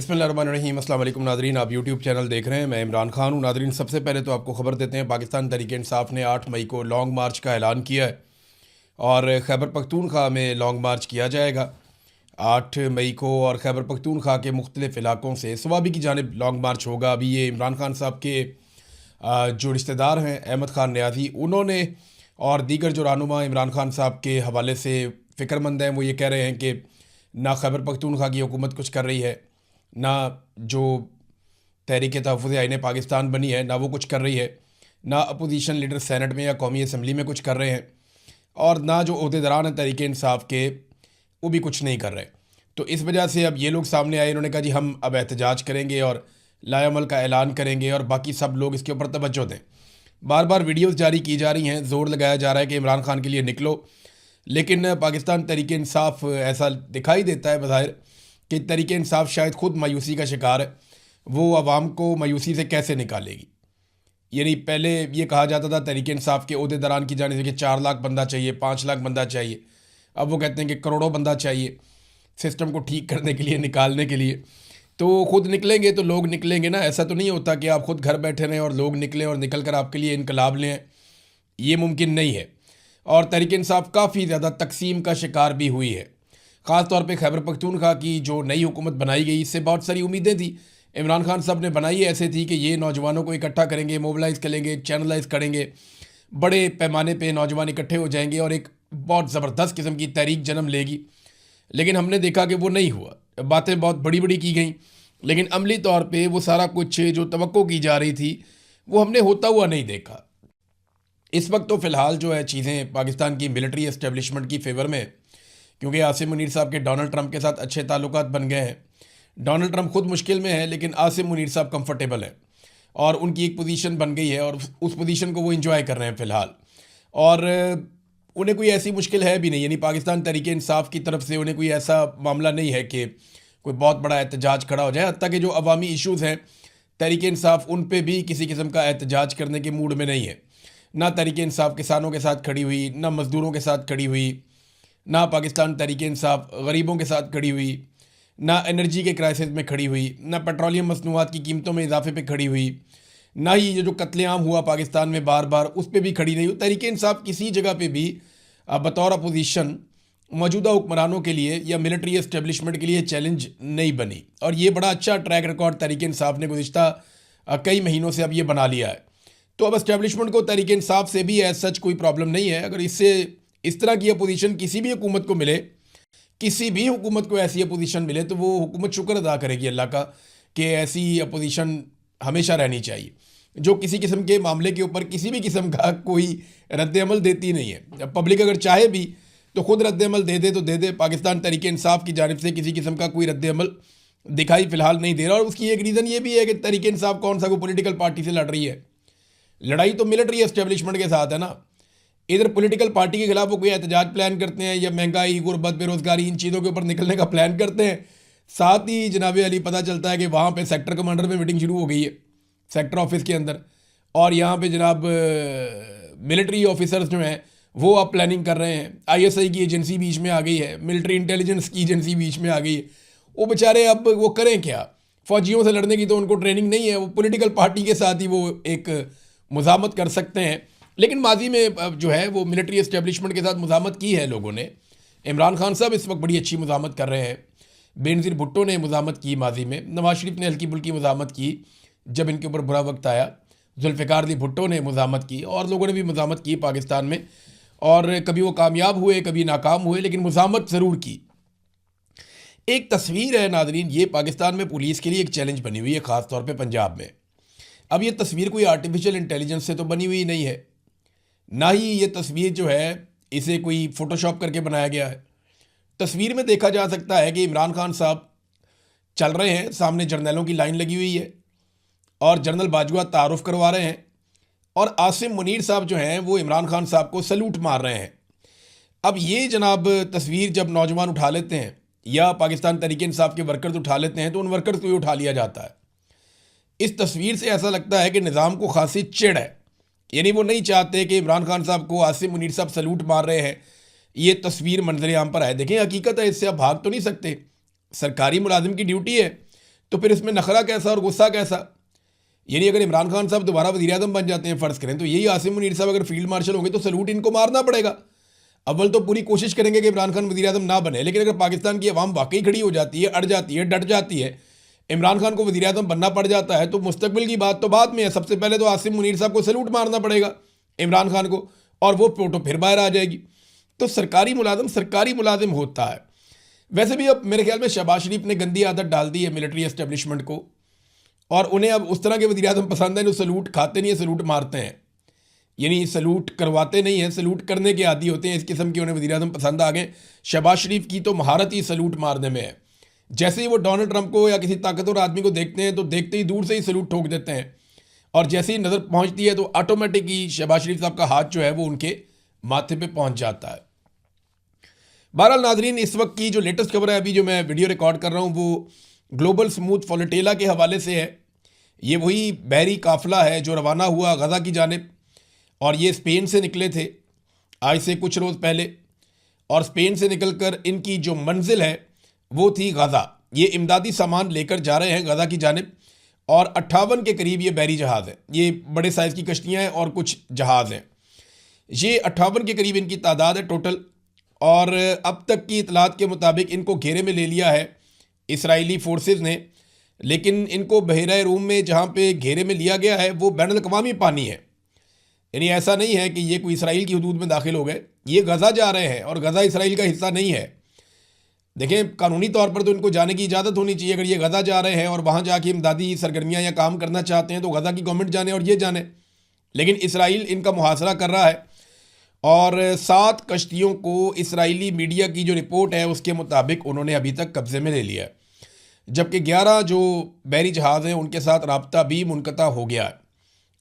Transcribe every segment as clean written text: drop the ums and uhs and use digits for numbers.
बिस्मिल्लाहिर्रहमानिर्रहीम। अस्सलाम वालेकुम नादरीन, आप यूट्यूब चैनल देख रहे हैं। मैं इमरान खान हूँ। नादरीन, सबसे पहले तो आपको ख़बर देते हैं, पाकिस्तान तहरीक इंसाफ ने 8 मई को लॉन्ग मार्च का ऐलान किया है और खैबर पख्तूनख्वा में लॉन्ग मार्च किया जाएगा 8 मई को। और खैबर पख्तूनख्वा के मुख्तलिफ़ इलाकों से स्वाबी की जानिब लॉन्ग मार्च होगा। अभी ये इमरान खान साहब के जो रिश्तेदार हैं अहमद ख़ान न्याज़ी, उन्होंने और दीगर जो रहनुमा इमरान खान साहब के हवाले से फ़िक्रमंद हैं, वो ये कह रहे हैं कि ना खैबर पख्तूनख्वा की हुकूमत कुछ कर रही है, ना जो तहरीक तहफ़्फ़ुज़ आईन पाकिस्तान बनी है ना वो कुछ कर रही है, ना अपोजिशन लीडर सैनट में या कौमी असम्बली में कुछ कर रहे हैं, और ना जो अहदेदारान हैं तहरीक इंसाफ के वो भी कुछ नहीं कर रहे। तो इस वजह से अब ये लोग सामने आए, इन्होंने कहा जी हम अब एहतजाज करेंगे और लाएअमल का ऐलान करेंगे और बाकी सब लोग इसके ऊपर तवज्जो दें। बार बार वीडियोज़ जारी की जा रही हैं, ज़ोर लगाया जा रहा है कि इमरान खान के लिए निकलो, लेकिन पाकिस्तान तहरीक इंसाफ ऐसा दिखाई देता है बज़ाहिर कि तहरीक इंसाफ शायद ख़ुद मायूसी का शिकार है। वो आवाम को मायूसी से कैसे निकालेगी? यानी पहले ये कहा जाता था तहरीक इंसाफ के ओहदेदारान की जाने से कि 4 लाख बंदा चाहिए, 5 लाख बंदा चाहिए। अब वो कहते हैं कि करोड़ों बंदा चाहिए सिस्टम को ठीक करने के लिए, निकालने के लिए। तो ख़ुद निकलेंगे तो लोग निकलेंगे ना। ऐसा तो नहीं होता कि आप ख़ुद घर बैठे रहें और लोग निकलें और निकल कर आपके लिए इनकलाब लें, ये मुमकिन नहीं है। और तहरीक इंसाफ काफ़ी ज़्यादा तकसीम का शिकार भी हुई है। ख़ास तौर पे खैबर पख्तूनख्वा की जो नई हुकूमत बनाई गई, इससे बहुत सारी उम्मीदें थी। इमरान खान साहब ने बनाई ऐसे थी कि ये नौजवानों को इकट्ठा करेंगे, मोबिलाइज़ करेंगे, चैनलाइज करेंगे, बड़े पैमाने पे नौजवान इकट्ठे हो जाएंगे और एक बहुत ज़बरदस्त किस्म की तहरीक जन्म लेगी। लेकिन हमने देखा कि वो नहीं हुआ। बातें बहुत बड़ी बड़ी की गई, लेकिन अमली तौर पर वो सारा कुछ जो तवक्को की जा रही थी वो हमने होता हुआ नहीं देखा। इस वक्त तो फ़िलहाल जो है चीज़ें पाकिस्तान की मिलिट्री एस्टेब्लिशमेंट की फेवर में, क्योंकि आसिम मुनीर साहब के डोनाल्ड ट्रंप के साथ अच्छे ताल्लुकात बन गए हैं। डोनाल्ड ट्रंप खुद मुश्किल में है, लेकिन आसिम मुनीर साहब कंफर्टेबल है और उनकी एक पोजीशन बन गई है और उस पोजीशन को वो एंजॉय कर रहे हैं फ़िलहाल। और उन्हें कोई ऐसी मुश्किल है भी नहीं, यानी पाकिस्तान तहरीक इंसाफ की तरफ से उन्हें कोई ऐसा मामला नहीं है कि कोई बहुत बड़ा एहतजाज खड़ा हो जाए। हत्ता कि जो अवामी इशूज़ हैं तहरीक इंसाफ उन पर भी किसी किस्म का एहतजाज करने के मूड में नहीं है। ना तहरीक इंसाफ किसानों के साथ खड़ी हुई, ना मज़दूरों के साथ खड़ी हुई, ना पाकिस्तान तहरीक इंसाफ गरीबों के साथ खड़ी हुई, ना एनर्जी के क्राइसिस में खड़ी हुई, ना पेट्रोलियम मसनूआत की कीमतों में इजाफे पे खड़ी हुई, ना ही ये जो कत्लेआम हुआ पाकिस्तान में बार बार उस पर भी खड़ी नहीं हुई। तहरीक इंसाफ किसी जगह पे भी बतौर अपोजिशन मौजूदा हुक्मरानों के लिए या मिलिट्री एस्टेब्लिशमेंट के लिए चैलेंज नहीं बनी। और ये बड़ा अच्छा ट्रैक रिकॉर्ड तहरीक इंसाफ ने गुज़िश्ता कई महीनों से अब ये बना लिया है। तो अब एस्टेब्लिशमेंट को तहरीक इंसाफ से भी एज सच कोई प्रॉब्लम नहीं है। अगर इससे इस तरह की अपोजिशन किसी भी हुकूमत को मिले, किसी भी हुकूमत को ऐसी अपोजिशन मिले, तो वो हुकूमत शुक्र अदा करेगी अल्लाह का कि ऐसी अपोजिशन हमेशा रहनी चाहिए जो किसी किस्म के मामले के ऊपर किसी भी किस्म का कोई रद्द-ए-अमल देती नहीं है। पब्लिक अगर चाहे भी तो खुद रद्द-ए-अमल दे दे तो दे दे। पाकिस्तान तहरीक इंसाफ की जानिब से किसी किस्म का कोई रद्द-ए-अमल दिखाई फ़िलहाल नहीं दे रहा। और उसकी एक रीज़न ये भी है कि तहरीक इंसाफ कौन सा कोई पॉलिटिकल पार्टी से लड़ रही है। लड़ाई तो मिलिट्री एस्टेब्लिशमेंट के साथ है ना। इधर पॉलिटिकल पार्टी के खिलाफ वो कोई एहतजाज प्लान करते हैं या महंगाई, गुर्बत, बेरोज़गारी, इन चीज़ों के ऊपर निकलने का प्लान करते हैं। साथ ही जनाब अली पता चलता है कि वहाँ पे सेक्टर कमांडर में मीटिंग शुरू हो गई है सेक्टर ऑफिस के अंदर, और यहाँ पे जनाब मिलिट्री ऑफिसर्स जो हैं वो अब प्लानिंग कर रहे हैं। ISI की एजेंसी बीच में आ गई है, मिलिट्री इंटेलिजेंस की एजेंसी बीच में आ गई है। वो बेचारे अब वो करें क्या? फ़ौजियों से लड़ने की तो उनको ट्रेनिंग नहीं है। वो पॉलिटिकल पार्टी के साथ ही वो एक मुज़ामत कर सकते हैं। लेकिन माजी में जो है वो मिलिट्री एस्टेब्लिशमेंट के साथ मुज़ामत की है लोगों ने। इमरान खान साहब इस वक्त बड़ी अच्छी मुज़ामत कर रहे हैं। बेनज़ीर भुट्टो ने मुज़ामत की माजी में, नवाज शरीफ ने हल्की फुल्की मुज़ामत की जब इनके ऊपर बुरा वक्त आया, जुल्फ़िकार अली भुट्टो ने मुज़ामत की और लोगों ने भी मुज़ामत की पाकिस्तान में। और कभी वो कामयाब हुए, कभी नाकाम हुए, लेकिन मुज़ामत ज़रूर की। एक तस्वीर है नाज़रीन, ये पाकिस्तान में पुलिस के लिए एक चैलेंज बनी हुई है, ख़ास तौर पर पंजाब में। अब ये तस्वीर कोई आर्टिफिशियल इंटेलिजेंस से तो बनी हुई नहीं है, ना ही ये तस्वीर जो है इसे कोई फ़ोटोशॉप करके बनाया गया है। तस्वीर में देखा जा सकता है कि इमरान खान साहब चल रहे हैं, सामने जर्नलों की लाइन लगी हुई है और जनरल बाजवा तारुफ करवा रहे हैं और आसिम मुनीर साहब जो हैं वो इमरान खान साहब को सलूट मार रहे हैं। अब ये जनाब तस्वीर जब नौजवान उठा लेते हैं या पाकिस्तान तहरीक इंसाफ के वर्कर्स उठा लेते हैं तो उन वर्कर्स को ही उठा लिया जाता है। इस तस्वीर से ऐसा लगता है कि निज़ाम को खासी चिढ़ है, यानी वो नहीं चाहते कि इमरान खान साहब को आसिम मुनीर साहब सलूट मार रहे हैं, ये तस्वीर मंजर आम पर आए। देखें, हकीकत है, इससे आप भाग तो नहीं सकते। सरकारी मुलाजिम की ड्यूटी है तो फिर इसमें नखरा कैसा और गुस्सा कैसा? यानी अगर इमरान खान साहब दोबारा वज़ीर-ए-आज़म बन जाते हैं, फ़र्ज़ करें, तो यही आसिम मुनीर साहब अगर फील्ड मार्शल होंगे तो सैल्यूट इनको मारना पड़ेगा। अव्वल तो पूरी कोशिश करेंगे कि इमरान खान वज़ीर-ए-आज़म ना बने, लेकिन अगर पाकिस्तान की अवाम वाकई खड़ी हो जाती है, अड़ जाती है, डट जाती है, इमरान खान को वज़ीर-ए-आज़म बनना पड़ जाता है, तो मुस्तकबिल की बात तो बाद में है। सबसे पहले तो आसिम मुनीर साहब को सैल्यूट मारना पड़ेगा इमरान खान को, और वो फोटो फिर बाहर आ जाएगी। तो सरकारी मुलाजिम होता है। वैसे भी अब मेरे ख्याल में शहबाज शरीफ ने गंदी आदत डाल दी है मिलिट्री एस्टेब्लिशमेंट को, और उन्हें अब उस तरह के वज़ीर-ए-आज़म पसंद है जो सैल्यूट खाते नहीं है, सैल्यूट मारते हैं। यानी सैल्यूट करवाते नहीं हैं, सैल्यूट करने के आदी होते हैं। इस किस्म के उन्हें वज़ीर-ए-आज़म पसंद आ गए। शहबाज शरीफ की तो महारत ही सैल्यूट मारने में है। जैसे ही वो डोनाल्ड ट्रंप को या किसी ताकतवर आदमी को देखते हैं तो देखते ही दूर से ही सैल्यूट ठोक देते हैं, और जैसे ही नज़र पहुंचती है तो ऑटोमेटिक ही शहबाज शरीफ साहब का हाथ जो है वो उनके माथे पे पहुंच जाता है। बहरहाल नाजरीन, इस वक्त की जो लेटेस्ट खबर है, अभी जो मैं वीडियो रिकॉर्ड कर रहा हूँ, वो ग्लोबल स्मूथ फॉलेटेला के हवाले से है। ये वही बहरी काफिला है जो रवाना हुआ गज़ा की जानिब, और ये स्पेन से निकले थे आज से कुछ रोज़ पहले, और स्पेन से निकलकर इनकी जो मंजिल है वो थी गज़ा। ये इमदादी सामान लेकर जा रहे हैं गज़ा की जानिब, और 58 के करीब ये बहरी जहाज़ है। ये बड़े साइज़ की कश्तियाँ हैं और कुछ जहाज़ हैं। ये 58 के करीब इनकी तादाद है टोटल, और अब तक की इतलात के मुताबिक इनको घेरे में ले लिया है इसराइली फोर्सेस ने। लेकिन इनको बहरा रूम में जहाँ पे घेरे में लिया गया है वो बैनुल अक़वामी पानी है। यानी ऐसा नहीं है कि ये कोई इसराइल की हदूद में दाखिल हो गए, ये गज़ा जा रहे हैं, और गज़ा इसराइल का हिस्सा नहीं है। देखें, कानूनी तौर पर तो इनको जाने की इजाज़त होनी चाहिए। अगर ये गज़ा जा रहे हैं और वहाँ जाके इमदादी सरगर्मियाँ या काम करना चाहते हैं तो गज़ा की गवर्नमेंट जाने और ये जाने, लेकिन इसराइल इनका मुहासरा कर रहा है। और 7 कश्तियों को इसराइली मीडिया की जो रिपोर्ट है उसके मुताबिक उन्होंने अभी तक कब्ज़े में ले लिया है, जबकि 11 जो बहरी जहाज़ हैं उनके साथ रब्ता भी मुनक़ता हो गया है।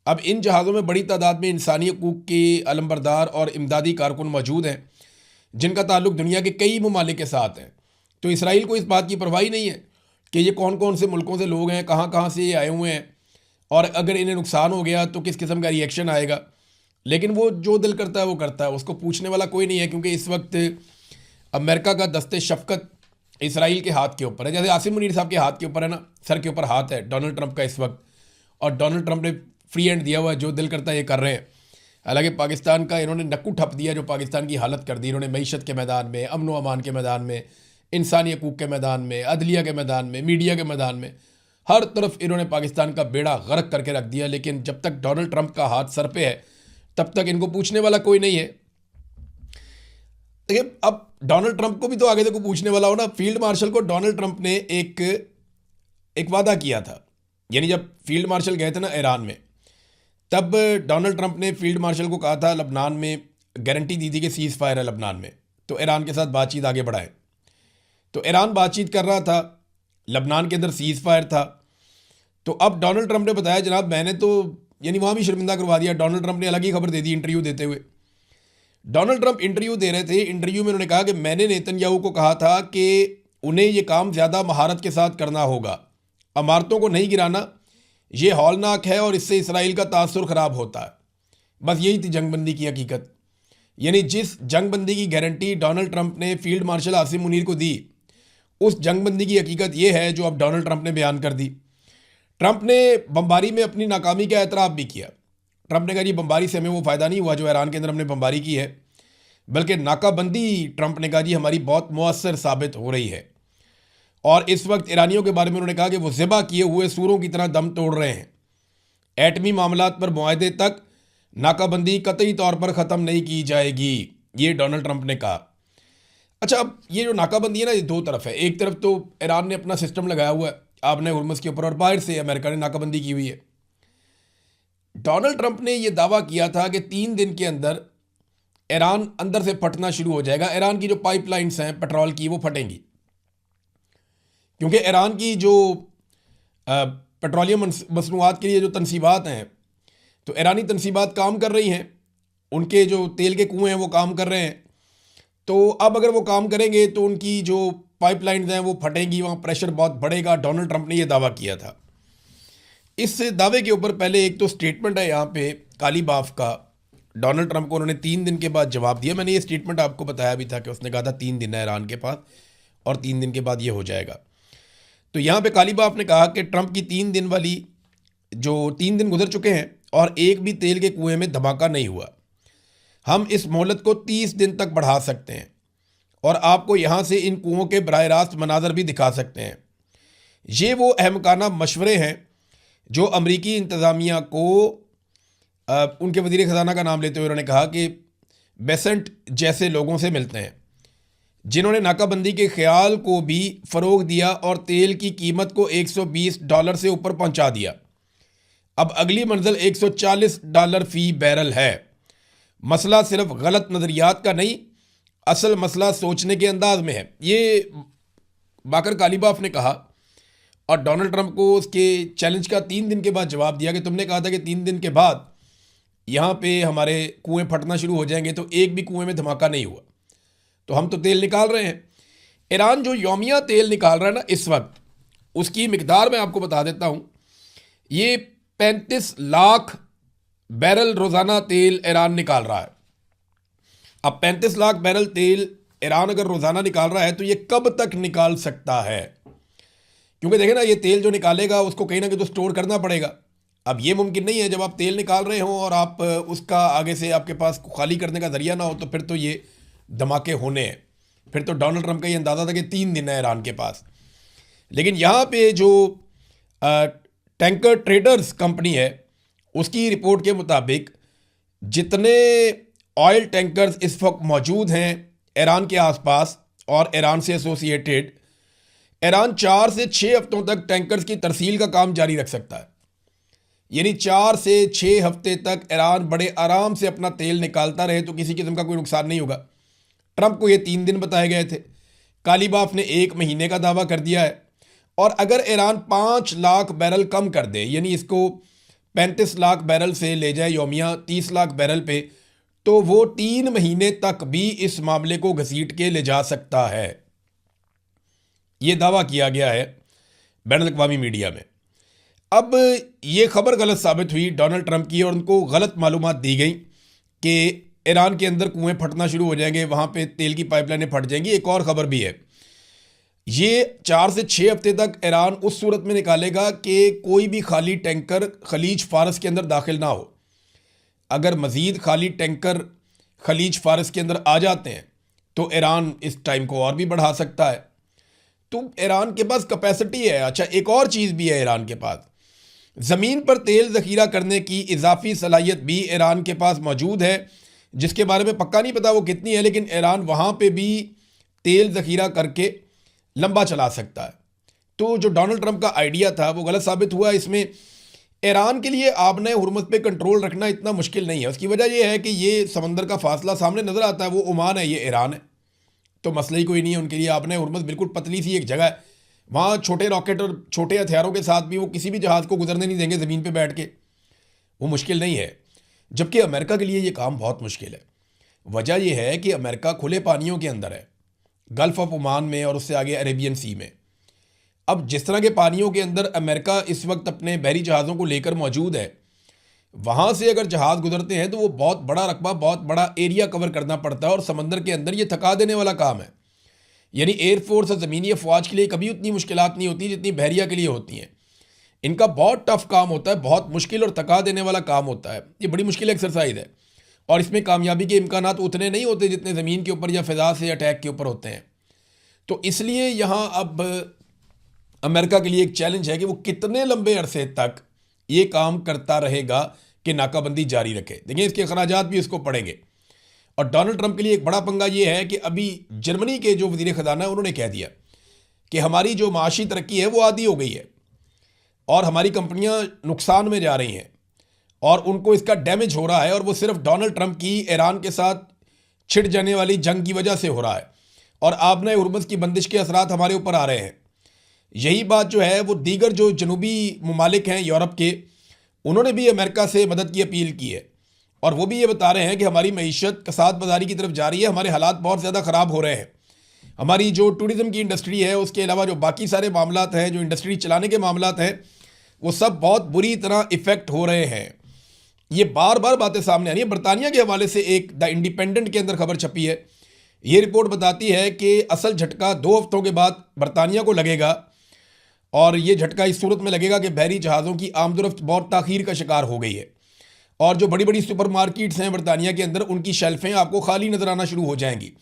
अब इन जहाज़ों में बड़ी तादाद में इंसानी हकूक़ के अलमबरदार और इमदादी कारकुन मौजूद हैं, जिनका ताल्लुक़ दुनिया के कई ममालिक के साथ है। तो इसराइल को इस बात की परवाह नहीं है कि ये कौन कौन से मुल्कों से लोग हैं, कहाँ कहाँ से ये आए हुए हैं, और अगर इन्हें नुकसान हो गया तो किस किस्म का रिएक्शन आएगा। लेकिन वो जो दिल करता है वो करता है, उसको पूछने वाला कोई नहीं है, क्योंकि इस वक्त अमेरिका का दस्ते शफ़क़त इसराइल के हाथ के ऊपर है। जैसे आसिम मुनीर साहब के हाथ के ऊपर है ना, सर के ऊपर हाथ है डोनाल्ड ट्रंप का इस वक्त, और डोनाल्ड ट्रंप ने फ्री हैंड दिया हुआ है, जो दिल करता है ये कर रहे हैं। हालांकि पाकिस्तान का इन्होंने नक्कू ठप दिया, जो पाकिस्तान की हालत कर दी इन्होंने मईशत के मैदान में, अमन व अमान के मैदान में, इंसानी हकूक़ के मैदान में, अदलिया के मैदान में, मीडिया के मैदान में, हर तरफ इन्होंने पाकिस्तान का बेड़ा गर्क करके रख दिया। लेकिन जब तक डोनाल्ड ट्रंप का हाथ सर पे है तब तक इनको पूछने वाला कोई नहीं है। देखिए, अब डोनाल्ड ट्रंप को भी तो आगे देखो पूछने वाला हो ना। फील्ड मार्शल को डोनाल्ड ट्रंप ने एक वादा किया था। यानी जब फील्ड मार्शल गए थे ना ईरान में, तब डोनाल्ड ट्रंप ने फील्ड मार्शल को कहा था, लबनान में गारंटी दी थी कि सीज़ फायर है लबनान में, तो ईरान के साथ बातचीत आगे बढ़ाएं। तो ईरान बातचीत कर रहा था, लबनान के अंदर सीज़ फायर था। तो अब डोनाल्ड ट्रंप ने बताया, जनाब मैंने तो यानी वहाँ भी शर्मिंदा करवा दिया। डोनाल्ड ट्रंप ने अलग ही खबर दे दी इंटरव्यू देते हुए। डोनाल्ड ट्रंप इंटरव्यू दे रहे थे, इंटरव्यू में उन्होंने कहा कि मैंने नेतन्याहू को कहा था कि उन्हें ये काम ज़्यादा महारत के साथ करना होगा, इमारतों को नहीं गिराना, ये हौलनाक है और इससे इसराइल का तासुर ख़राब होता है। बस यही थी जंगबंदी की हकीकत। यानी जिस जंगबंदी की गारंटी डोनाल्ड ट्रंप ने फील्ड मार्शल आसिम मुनीर को दी, उस जंगबंदी की हकीकत ये है जो अब डोनाल्ड ट्रंप ने बयान कर दी। ट्रंप ने बमबारी में अपनी नाकामी का एतराफ़ भी किया। ट्रंप ने कहा, जी बमबारी से हमें वो फ़ायदा नहीं हुआ जो ईरान के अंदर हमने बमबारी की है, बल्कि नाकाबंदी ट्रंप ने कहा जी हमारी बहुत मुअस्सर साबित हो रही है। और इस वक्त ईरानियों के बारे में उन्होंने कहा कि वो ज़िबा किए हुए सूरों की तरह दम तोड़ रहे हैं। एटमी मामलात पर मुआहदे तक नाकाबंदी कतई तौर पर ख़त्म नहीं की जाएगी, ये डोनाल्ड ट्रंप ने कहा। अच्छा, अब ये जो नाकाबंदी है ना, ये दो तरफ है। एक तरफ तो ईरान ने अपना सिस्टम लगाया हुआ है आपने हुर्मुज़ के ऊपर, और बाहर से अमेरिका ने नाकाबंदी की हुई है। डोनाल्ड ट्रंप ने यह दावा किया था कि 3 दिन के अंदर ईरान अंदर से फटना शुरू हो जाएगा। ईरान की जो पाइपलाइंस हैं पेट्रोल की वो फटेंगी, क्योंकि ईरान की जो पेट्रोलियम मसनूआत के लिए जो तनसीबात हैं, तो ईरानी तनसीबात काम कर रही हैं, उनके जो तेल के कुएँ हैं वो काम कर रहे हैं। तो अब अगर वो काम करेंगे तो उनकी जो पाइपलाइंस हैं वो फटेंगी, वहाँ प्रेशर बहुत बढ़ेगा। डोनाल्ड ट्रंप ने यह दावा किया था। इस दावे के ऊपर पहले एक तो स्टेटमेंट है यहाँ पे काली बाफ का, डोनाल्ड ट्रंप को उन्होंने 3 दिन के बाद जवाब दिया। मैंने ये स्टेटमेंट आपको बताया भी था कि उसने कहा था 3 दिन है ईरान के पास और 3 दिन के बाद ये हो जाएगा। तो यहाँ पे कालीबाफ ने कहा कि ट्रंप की 3 दिन वाली जो 3 दिन गुजर चुके हैं और एक भी तेल के कुएं में धमाका नहीं हुआ। हम इस मोहलत को 30 दिन तक बढ़ा सकते हैं और आपको यहाँ से इन कुओं के बराह रास्त मनाजर भी दिखा सकते हैं। ये वो अहमकाना मशवरे हैं जो अमरीकी इंतज़ामिया को उनके वज़ीर ख़जाना का नाम लेते हुए उन्होंने कहा कि बेसेंट जैसे लोगों से मिलते हैं, जिन्होंने नाकाबंदी के ख्याल को भी फ़रोग दिया और तेल की कीमत को $120 से ऊपर पहुंचा दिया। अब अगली मंजिल $140 फ़ी बैरल है। मसला सिर्फ गलत नज़रियात का नहीं, असल मसला सोचने के अंदाज में है। ये बाकर कालीबाफ ने कहा और डोनाल्ड ट्रंप को उसके चैलेंज का 3 दिन के बाद जवाब दिया कि तुमने कहा था कि 3 दिन के बाद यहाँ पे हमारे कुएं फटना शुरू हो जाएंगे, तो एक भी कुएं में धमाका नहीं हुआ। तो हम तो तेल निकाल रहे हैं। ईरान जो यौमिया तेल निकाल रहा है ना इस वक्त, उसकी मिकदार मैं आपको बता देता हूँ। ये 35 लाख बैरल रोज़ाना तेल ईरान निकाल रहा है। अब 35 लाख बैरल तेल ईरान अगर रोज़ाना निकाल रहा है तो ये कब तक निकाल सकता है? क्योंकि देखें ना, ये तेल जो निकालेगा उसको कहीं ना कहीं तो स्टोर करना पड़ेगा। अब ये मुमकिन नहीं है जब आप तेल निकाल रहे हों और आप उसका आगे से आपके पास खाली करने का ज़रिया ना हो, तो फिर तो ये धमाके होने हैं। फिर तो डोनाल्ड ट्रंप का ये अंदाज़ा था कि 3 दिन है ईरान के पास। लेकिन यहाँ पे जो टैंकर ट्रेडर्स कंपनी है उसकी रिपोर्ट के मुताबिक जितने ऑयल टैंकर्स इस वक्त मौजूद हैं ईरान के आसपास और ईरान से एसोसिएटेड, ईरान 4 से 6 हफ्तों तक टैंकर्स की तरसील का काम जारी रख सकता है। यानी 4 से 6 हफ्ते तक ईरान बड़े आराम से अपना तेल निकालता रहे तो किसी किस्म का कोई नुकसान नहीं होगा। ट्रंप को ये 3 दिन बताए गए थे, कालीबाफ ने 1 महीने का दावा कर दिया है। और अगर ईरान 5 लाख बैरल कम कर दे, यानी इसको 35 लाख बैरल से ले जाए यौमिया 30 लाख बैरल पे, तो वो 3 महीने तक भी इस मामले को घसीट के ले जा सकता है। ये दावा किया गया है बैनुल अक़वामी मीडिया में। अब ये खबर गलत साबित हुई डोनाल्ड ट्रंप की, और उनको गलत मालूमात दी गई कि ईरान के अंदर कुएं फटना शुरू हो जाएंगे, वहाँ पे तेल की पाइपलाइनें फट जाएंगी। एक और ख़बर भी है, ये 4 से 6 हफ्ते तक ईरान उस सूरत में निकालेगा कि कोई भी खाली टैंकर खलीज फारस के अंदर दाखिल ना हो। अगर मज़ीद खाली टैंकर खलीज फारस के अंदर आ जाते हैं तो ईरान इस टाइम को और भी बढ़ा सकता है। तो ईरान के पास कैपेसिटी है। अच्छा, एक और चीज़ भी है ईरान के पास, ज़मीन पर तेल ज़ख़ीरा करने की इजाफी सलाहियत भी ईरान के पास मौजूद है, जिसके बारे में पक्का नहीं पता वो कितनी है, लेकिन ईरान वहाँ पे भी तेल ज़ख़ीरा करके लंबा चला सकता है। तो जो डोनाल्ड ट्रंप का आइडिया था वो गलत साबित हुआ। इसमें ईरान के लिए आबने हुर्मुज़ पे कंट्रोल रखना इतना मुश्किल नहीं है। उसकी वजह यह है कि ये समंदर का फासला सामने नज़र आता है, वो ओमान है, ये ईरान है, तो मसला ही कोई नहीं है उनके लिए। आबने हुर्मुज़ बिल्कुल पतली सी एक जगह है, वहाँ छोटे रॉकेट और छोटे हथियारों के साथ भी वो किसी भी जहाज़ को गुजरने नहीं देंगे ज़मीन पे बैठ के, वो मुश्किल नहीं है। जबकि अमेरिका के लिए ये काम बहुत मुश्किल है। वजह यह है कि अमेरिका खुले पानियों के अंदर है, गल्फ़ ऑफ ओमान में और उससे आगे अरेबियन सी में। अब जिस तरह के पानियों के अंदर अमेरिका इस वक्त अपने बहरी जहाज़ों को लेकर मौजूद है, वहाँ से अगर जहाज़ गुजरते हैं तो वो बहुत बड़ा रकबा, बहुत बड़ा एरिया कवर करना पड़ता है, और समंदर के अंदर ये थका देने वाला काम है। यानी एयरफोर्स और ज़मीनी अफवाज के लिए कभी उतनी मुश्किलात नहीं होती जितनी बहरिया के लिए होती हैं। इनका बहुत टफ काम होता है, बहुत मुश्किल और थका देने वाला काम होता है। ये बड़ी मुश्किल एक्सरसाइज है और इसमें कामयाबी के इम्कानात उतने नहीं होते जितने ज़मीन के ऊपर या फ़िज़ा से अटैक के ऊपर होते हैं। तो इसलिए यहाँ अब अमेरिका के लिए एक चैलेंज है कि वो कितने लंबे अरसे तक ये काम करता रहेगा कि नाकाबंदी जारी रखे। देखिए, इसके अखराजात भी उसको पड़ेंगे। और डोनाल्ड ट्रंप के लिए एक बड़ा पंगा ये है कि अभी जर्मनी के जो वज़ीर ख़ज़ाना है उन्होंने कह दिया कि हमारी जो माशी तरक्की है वो आधी हो गई है और हमारी कंपनियां नुकसान में जा रही हैं और उनको इसका डैमेज हो रहा है, और वो सिर्फ डोनाल्ड ट्रंप की ईरान के साथ छिड़ जाने वाली जंग की वजह से हो रहा है और आबने हुर्मुज़ की बंदिश के असरात हमारे ऊपर आ रहे हैं। यही बात जो है वो दीगर जो जनूबी ममालिक हैं यूरोप के, उन्होंने भी अमेरिका से मदद की अपील की है और वो भी ये बता रहे हैं कि हमारी मईशत कसाद बाजारी की तरफ जा रही है, हमारे हालात बहुत ज़्यादा ख़राब हो रहे हैं। हमारी जो टूरिज़म की इंडस्ट्री है, उसके अलावा जो बाकी सारे मामलात हैं, जो इंडस्ट्री चलाने के मामलात हैं, वो सब बहुत बुरी तरह इफ़ेक्ट हो रहे हैं। ये बार बार बातें सामने आ रही हैं। बरतानिया के हवाले से एक द इंडिपेंडेंट के अंदर खबर छपी है। ये रिपोर्ट बताती है कि असल झटका 2 हफ्तों के बाद बरतानिया को लगेगा और ये झटका इस सूरत में लगेगा कि बहरी जहाज़ों की आमदोरफ्त बहुत ताख़ीर का शिकार हो गई है और जो बड़ी बड़ी सुपरमार्केट्स हैं बरतानिया के अंदर, उनकी शेल्फें आपको खाली नज़र आना शुरू हो जाएंगी।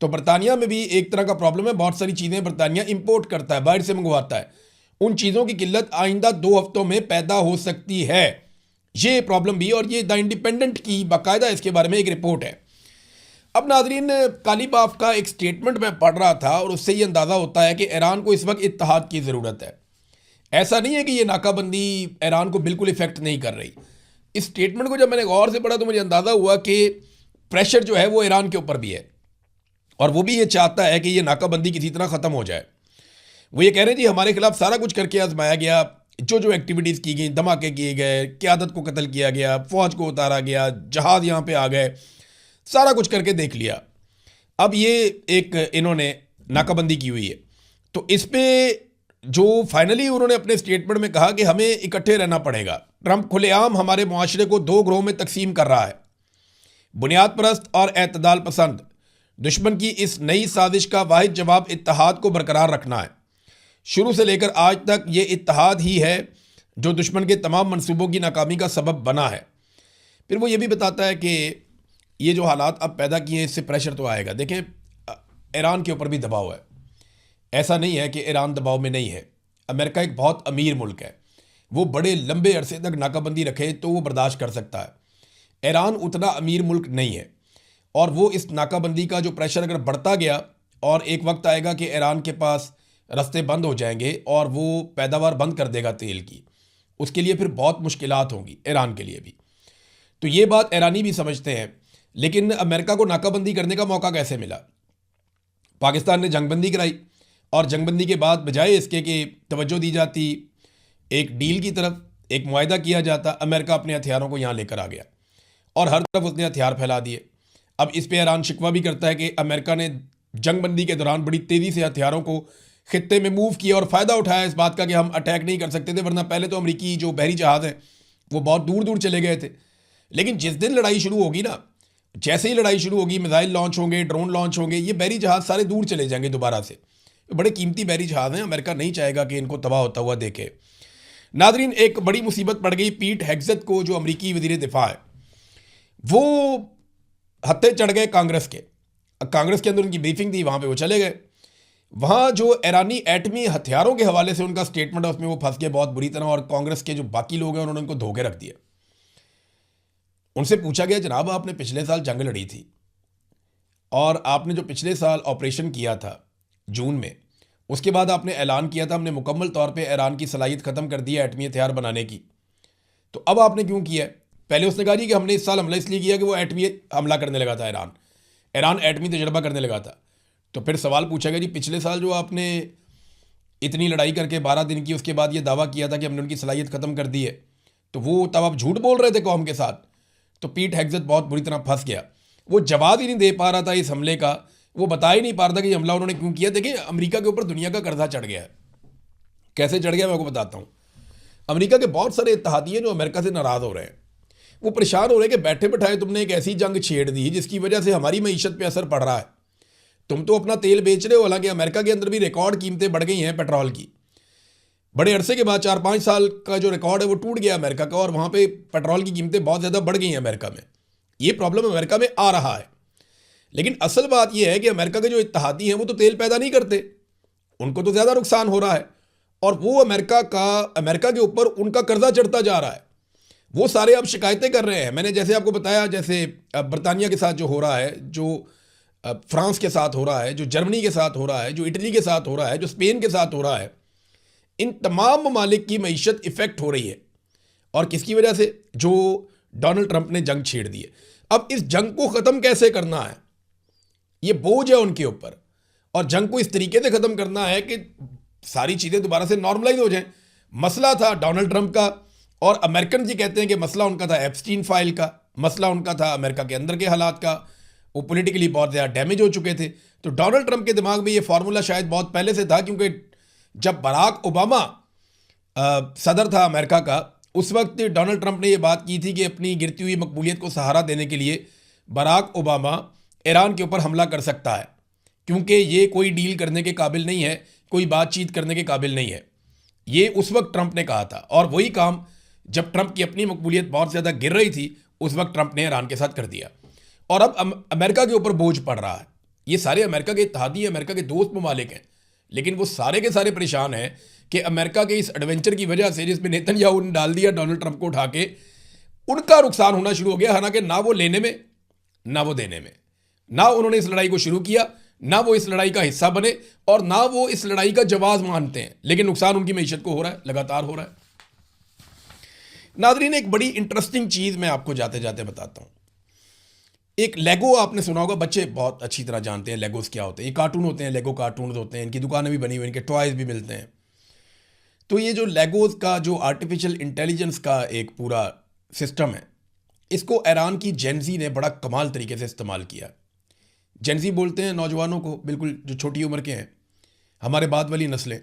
तो बरतानिया में भी एक तरह का प्रॉब्लम है, बहुत सारी चीज़ें बरतानिया इंपोर्ट करता है, बाहर से मंगवाता है। उन चीज़ों की किल्लत आइंदा 2 हफ्तों में पैदा हो सकती है, ये प्रॉब्लम भी। और ये द इंडिपेंडेंट की बाकायदा इसके बारे में एक रिपोर्ट है। अब नाजरीन, कालीबाफ का एक स्टेटमेंट मैं पढ़ रहा था और उससे ये अंदाज़ा होता है कि ईरान को इस वक्त इत्तेहाद की ज़रूरत है। ऐसा नहीं है कि ये नाकाबंदी ईरान को बिल्कुल इफेक्ट नहीं कर रही। इस स्टेटमेंट को जब मैंने गौर से पढ़ा तो मुझे अंदाज़ा हुआ कि प्रेशर जो है वो ईरान के ऊपर भी है और वो भी ये चाहता है कि ये नाकाबंदी किसी तरह ख़त्म हो जाए। वो ये कह रहे हैं जी हमारे खिलाफ सारा कुछ करके आजमाया गया, जो एक्टिविटीज़ की गई, धमाके किए गए, क़यादत को कत्ल किया गया, फ़ौज को उतारा गया, जहाज़ यहाँ पे आ गए, सारा कुछ करके देख लिया। अब ये एक इन्होंने नाकाबंदी की हुई है। तो इस पर जो फाइनली उन्होंने अपने स्टेटमेंट में कहा कि हमें इकट्ठे रहना पड़ेगा। ट्रंप खुलेआम हमारे मुआशरे को 2 ग्रोह में तकसीम कर रहा है, बुनियाद परस्त और एतदाल पसंद। दुश्मन की इस नई साजिश का वाहिद जवाब इत्तेहाद को बरकरार रखना है। शुरू से लेकर आज तक ये इत्तेहाद ही है जो दुश्मन के तमाम मंसूबों की नाकामी का सबब बना है। फिर वो ये भी बताता है कि ये जो हालात अब पैदा किए हैं इससे प्रेशर तो आएगा। देखें, ईरान के ऊपर भी दबाव है, ऐसा नहीं है कि ईरान दबाव में नहीं है। अमेरिका एक बहुत अमीर मुल्क है, वो बड़े लंबे अरसे तक नाकाबंदी रखे तो वो बर्दाश्त कर सकता है। ईरान उतना अमीर मुल्क नहीं है और वो इस नाकाबंदी का जो प्रेशर अगर बढ़ता गया और एक वक्त आएगा कि ईरान के पास रास्ते बंद हो जाएंगे और वो पैदावार बंद कर देगा तेल की, उसके लिए फिर बहुत मुश्किलात होंगी ईरान के लिए भी। तो ये बात ईरानी भी समझते हैं। लेकिन अमेरिका को नाकाबंदी करने का मौका कैसे मिला? पाकिस्तान ने जंगबंदी कराई और जंगबंदी के बाद बजाय इसके कि तवज्जो दी जाती एक डील की तरफ, एक मुआहदा किया जाता, अमेरिका अपने हथियारों को यहाँ लेकर आ गया और हर तरफ उसने हथियार फैला दिए। अब इस पर ईरान शिकवा भी करता है कि अमेरिका ने जंगबंदी के दौरान बड़ी तेज़ी से हथियारों को खित्ते में मूव किया और फ़ायदा उठाया इस बात का कि हम अटैक नहीं कर सकते थे, वरना पहले तो अमरीकी जो बहरी जहाज़ हैं वो बहुत दूर दूर चले गए थे। लेकिन जिस दिन लड़ाई शुरू होगी ना, जैसे ही लड़ाई शुरू होगी, मिसाइल लॉन्च होंगे, ड्रोन लॉन्च होंगे, ये बहरी जहाज़ सारे दूर चले जाएंगे दोबारा से। बड़े कीमती बहरी जहाज़ हैं, अमेरिका नहीं चाहेगा कि इनको तबाह होता हुआ देखे। नादरीन, एक बड़ी मुसीबत पड़ गई पीट हेग्सेथ को, जो अमरीकी वज़ीर दिफा है। वो हत्थे चढ़ गए कांग्रेस के। कांग्रेस के अंदर उनकी ब्रीफिंग थी, वहाँ पे वो चले गए। वहाँ जो ईरानी एटमी हथियारों के हवाले से उनका स्टेटमेंट है उसमें वो फंस गए बहुत बुरी तरह और कांग्रेस के जो बाकी लोग हैं उन्होंने उनको धोखे रख दिया। उनसे पूछा गया, जनाब आपने पिछले साल जंग लड़ी थी और आपने जो पिछले साल ऑपरेशन किया था जून में, उसके बाद आपने ऐलान किया था हमने मुकम्मल तौर पे ईरान की सलाहियत ख़त्म कर दी है एटमी हथियार बनाने की, तो अब आपने क्यों किया है? पहले उसने कहा जी कि हमने इस साल हमला इसलिए किया कि वो एटमी हमला करने लगा था, ईरान एटमी तजर्बा करने लगा था। तो फिर सवाल पूछा गया जी पिछले साल जो आपने इतनी लड़ाई करके 12 दिन की, उसके बाद ये दावा किया था कि हमने उनकी सलाहियत ख़त्म कर दी है, तो वो तब आप झूठ बोल रहे थे कौम के साथ। तो पीट हेग्सेथ बहुत बुरी तरह फंस गया। वो जवाब ही नहीं दे पा रहा था इस हमले का, वो बता ही नहीं पा रहा था कि हमला उन्होंने क्यों किया। देखिए, अमेरिका के ऊपर दुनिया का कर्जा चढ़ गया है। कैसे चढ़ गया मैं आपको बताता हूँ। अमेरिका के बहुत सारे इत्तेहादी हैं जो अमेरिका से नाराज़ हो रहे हैं। वो परेशान हो रहे हैं कि बैठे बैठाए तुमने एक ऐसी जंग छेड़ दी जिसकी वजह से हमारी मईशत पे असर पड़ रहा है। तुम तो अपना तेल बेच रहे हो, हालांकि अमेरिका के अंदर भी रिकॉर्ड कीमतें बढ़ गई हैं पेट्रोल की। बड़े अरसे के बाद 4-5 साल का जो रिकॉर्ड है वो टूट गया अमेरिका का और वहाँ पे पेट्रोल की कीमतें बहुत ज़्यादा बढ़ गई हैं अमेरिका में। ये प्रॉब्लम अमेरिका में आ रहा है। लेकिन असल बात यह है कि अमेरिका के जो इत्तेहादी हैं वो तो तेल पैदा नहीं करते, उनको तो ज़्यादा नुकसान हो रहा है और वो अमेरिका के ऊपर उनका कर्जा चढ़ता जा रहा है। वो सारे अब शिकायतें कर रहे हैं। मैंने जैसे आपको बताया, जैसे बरतानिया के साथ जो हो रहा है, जो फ्रांस के साथ हो रहा है, जो जर्मनी के साथ हो रहा है, जो इटली के साथ हो रहा है, जो स्पेन के साथ हो रहा है, इन तमाम ममालिक की मईशत इफ़ेक्ट हो रही है। और किसकी वजह से? जो डोनाल्ड ट्रंप ने जंग छेड़ दी है। अब इस जंग को ख़त्म कैसे करना है, ये बोझ है उनके ऊपर। और जंग को इस तरीके से ख़त्म करना है कि सारी चीज़ें दोबारा से नॉर्मलाइज हो जाएं। मसला था डोनाल्ड ट्रंप का, और अमेरिकन जी कहते हैं कि मसला उनका था एप्स्टीन फाइल का, मसला उनका था अमेरिका के अंदर के हालात का। वो पॉलिटिकली बहुत ज़्यादा डैमेज हो चुके थे। तो डोनाल्ड ट्रंप के दिमाग में ये फार्मूला शायद बहुत पहले से था, क्योंकि जब बराक ओबामा सदर था अमेरिका का, उस वक्त डोनाल्ड ट्रंप ने ये बात की थी कि अपनी गिरती हुई मकबूलियत को सहारा देने के लिए बराक ओबामा ईरान के ऊपर हमला कर सकता है, क्योंकि ये कोई डील करने के काबिल नहीं है, कोई बातचीत करने के काबिल नहीं है। ये उस वक्त ट्रंप ने कहा था, और वही काम जब ट्रंप की अपनी मकबूलियत बहुत ज़्यादा गिर रही थी उस वक्त ट्रंप ने ईरान के साथ कर दिया। और अब अमेरिका के ऊपर बोझ पड़ रहा है। ये सारे अमेरिका के इत्तेहादी, अमेरिका के दोस्त ममालिक हैं, लेकिन वो सारे के सारे परेशान हैं कि अमेरिका के इस एडवेंचर की वजह से जिसमें नेतन्याहू ने डाल दिया डोनाल्ड ट्रंप को उठा के, उनका नुकसान होना शुरू हो गया। हालांकि ना वो लेने में ना वो देने में, ना उन्होंने इस लड़ाई को शुरू किया, ना वो इस लड़ाई का हिस्सा बने, और ना वो इस लड़ाई का जवाब मानते हैं, लेकिन नुकसान उनकी मईशत को हो रहा है, लगातार हो रहा है। नाज़रीन, एक बड़ी इंटरेस्टिंग चीज़ मैं आपको जाते जाते बताता हूँ। एक लेगो आपने सुना होगा, बच्चे बहुत अच्छी तरह जानते हैं लेगोस क्या होते हैं। ये कार्टून होते हैं, लेगो कार्टून होते हैं, इनकी दुकानें भी बनी हुई, इनके टॉयज़ भी मिलते हैं। तो ये जो लेगोस का जो आर्टिफिशियल इंटेलिजेंस का एक पूरा सिस्टम है, इसको ईरान की जेनजी ने बड़ा कमाल तरीके से इस्तेमाल किया। जेनजी बोलते हैं नौजवानों को, बिल्कुल जो छोटी उम्र के हैं, हमारे बाद वाली नस्लें।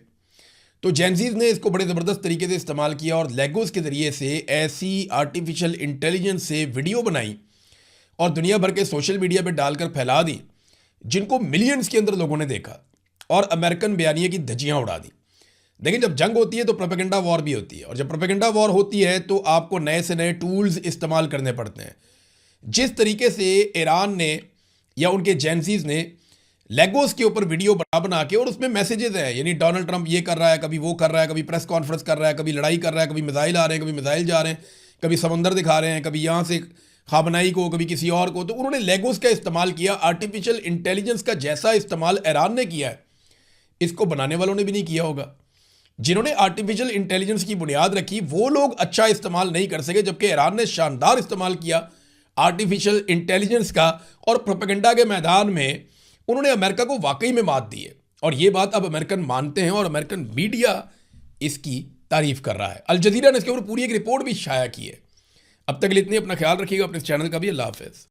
तो जेनजीज ने इसको बड़े ज़बरदस्त तरीके से इस्तेमाल किया और लेगोस के ज़रिए से ऐसी आर्टिफिशियल इंटेलिजेंस से वीडियो बनाई और दुनिया भर के सोशल मीडिया पे डालकर फैला दी, जिनको मिलियंस के अंदर लोगों ने देखा और अमेरिकन बयानिए की धज्जियां उड़ा दी। लेकिन जब जंग होती है तो प्रोपेगेंडा वॉर भी होती है, और जब प्रोपेगेंडा वॉर होती है तो आपको नए से नए टूल्स इस्तेमाल करने पड़ते हैं। जिस तरीके से ईरान ने या उनके जेनजीज ने लेगोस के ऊपर वीडियो बना बना के, और उसमें मैसेजेस हैं, यानी डोनाल्ड ट्रंप ये कर रहा है, कभी वो कर रहा है, कभी प्रेस कॉन्फ्रेंस कर रहा है, कभी लड़ाई कर रहा है, कभी मिसाइल आ रहे हैं, कभी मिसाइल जा रहे हैं, कभी समंदर दिखा रहे हैं, कभी यहाँ से खाबनाई को, कभी किसी और को। तो उन्होंने लेगोस का इस्तेमाल किया। आर्टिफिशियल इंटेलिजेंस का जैसा इस्तेमाल ईरान ने किया है, इसको बनाने वालों ने भी नहीं किया होगा। जिन्होंने आर्टिफिशियल इंटेलिजेंस की बुनियाद रखी वो लोग अच्छा इस्तेमाल नहीं कर सके, जबकि ईरान ने शानदार इस्तेमाल किया आर्टिफिशियल इंटेलिजेंस का, और प्रोपेगेंडा के मैदान में उन्होंने अमेरिका को वाकई में मात दी है। और ये बात अब अमेरिकन मानते हैं और अमेरिकन मीडिया इसकी तारीफ कर रहा है। अल जज़ीरा ने इसके ऊपर पूरी एक रिपोर्ट भी शाया की है। अब तक के लिए इतनी, अपना ख्याल रखिएगा, अपने चैनल का भी। अल्लाह हाफ़िज़।